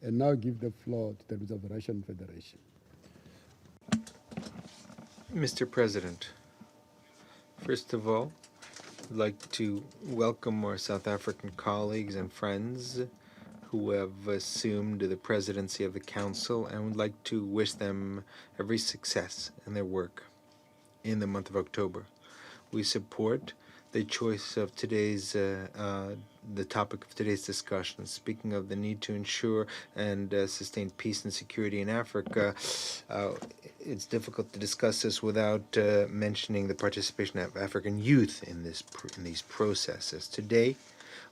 and now give the floor to the leader of the Russian Federation. Mr. President, first of all, I'd like to welcome our South African colleagues and friends who have assumed the presidency of the Council, and would like to wish them every success in their work in the month of October. We support the choice of the topic of today's discussion. Speaking of the need to ensure and sustain peace and security in Africa, it's difficult to discuss this without mentioning the participation of African youth in these processes. Today,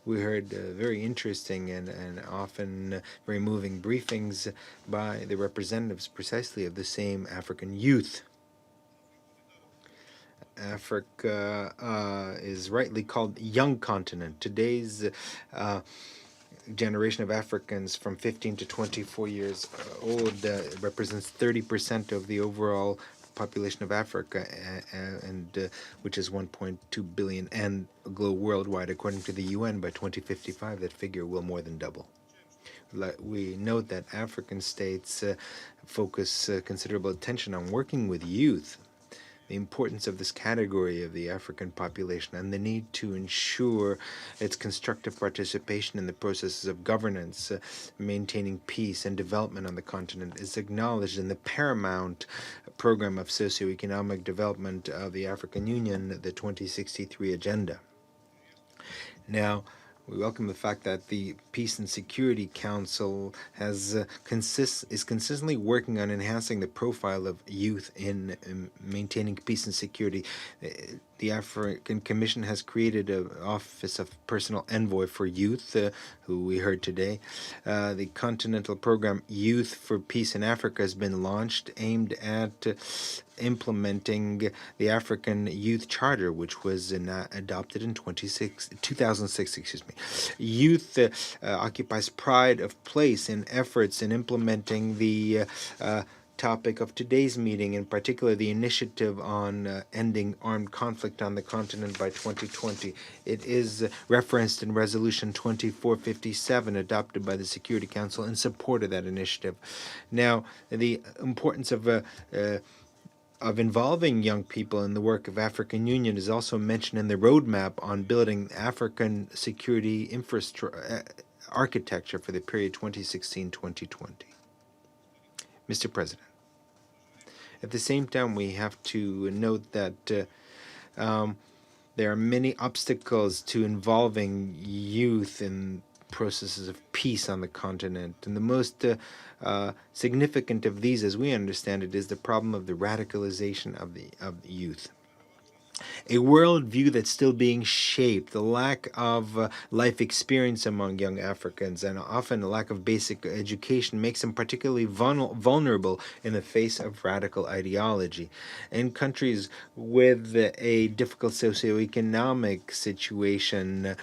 we heard very interesting and often very moving briefings by the representatives precisely of the same African youth. Africa is rightly called young continent. Today's generation of Africans from 15 to 24 years old represents 30% of the overall population of Africa, and which is 1.2 billion, and glow worldwide. According to the UN, by 2055, that figure will more than double. We note that African states focus considerable attention on working with youth, the importance of this category of the African population, and the need to ensure its constructive participation in the processes of governance, maintaining peace and development on the continent, is acknowledged in the paramount program of socioeconomic development of the African Union, the 2063 Agenda. Now, we welcome the fact that the Peace and Security Council is consistently working on enhancing the profile of youth in maintaining peace and security. The African Commission has created an Office of Personal Envoy for Youth, who we heard today. The continental program Youth for Peace in Africa has been launched, aimed at implementing the African Youth Charter, which was adopted in 2006. Youth occupies pride of place in efforts in implementing the topic of today's meeting, in particular the initiative on ending armed conflict on the continent by 2020. It is referenced in Resolution 2457 adopted by the Security Council in support of that initiative. Now, the importance of involving young people in the work of African Union is also mentioned in the roadmap on building African security architecture for the period 2016-2020. Mr. President, at the same time, we have to note that there are many obstacles to involving youth in processes of peace on the continent. And the most significant of these, as we understand it, is the problem of the radicalization of the youth. A worldview that's still being shaped, the lack of life experience among young Africans, and often a lack of basic education makes them particularly vulnerable in the face of radical ideology. In countries with a difficult socioeconomic situation,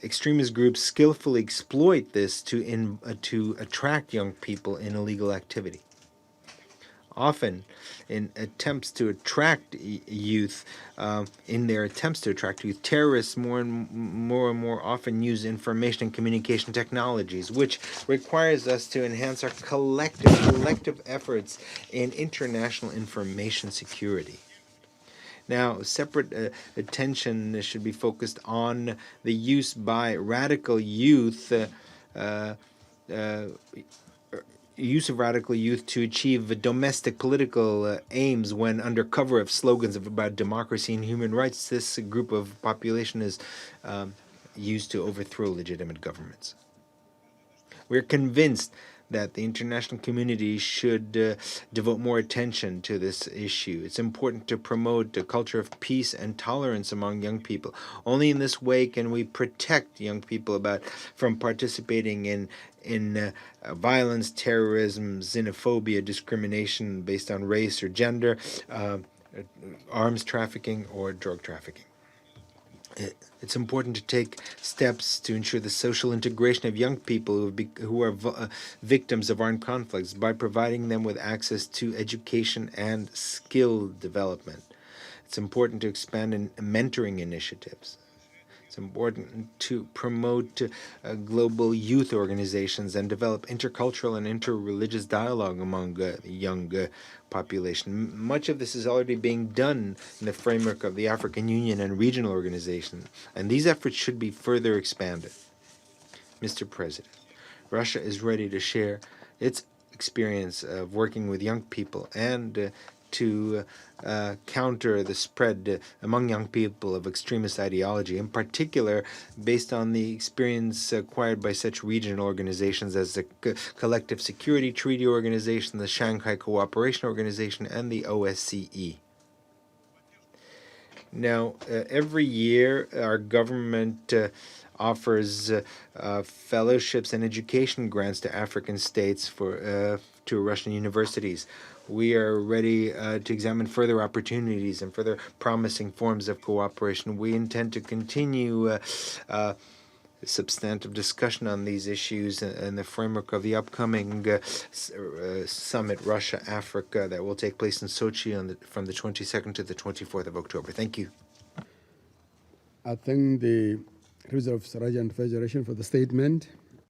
extremist groups skillfully exploit this to attract young people in illegal activity. Often, in attempts to attract youth, terrorists more and more often use information and communication technologies, which requires us to enhance our collective efforts in international information security. Now, separate attention should be focused on the use by radical youth use of radical youth to achieve domestic political aims when under cover of slogans about democracy and human rights. This group of population is used to overthrow legitimate governments. We're convinced that the international community should devote more attention to this issue. It's important to promote a culture of peace and tolerance among young people. Only in this way can we protect young people from participating in violence, terrorism, xenophobia, discrimination based on race or gender, arms trafficking, or drug trafficking. It's important to take steps to ensure the social integration of young people who are victims of armed conflicts by providing them with access to education and skill development. It's important to expand in mentoring initiatives. It's important to promote global youth organizations and develop intercultural and interreligious dialogue among young population. Much of this is already being done in the framework of the African Union and regional organizations, and these efforts should be further expanded. Mr. President, Russia is ready to share its experience of working with young people and to counter the spread among young people of extremist ideology, in particular based on the experience acquired by such regional organizations as the Collective Security Treaty Organization, the Shanghai Cooperation Organization, and the OSCE. Now, every year, our government offers fellowships and education grants to African states to Russian universities. We are ready to examine further opportunities and further promising forms of cooperation. We intend to continue substantive discussion on these issues in the framework of the upcoming summit Russia-Africa that will take place in Sochi from the 22nd to the 24th of October. Thank you. I thank the Reserve Sergeant Federation for the statement.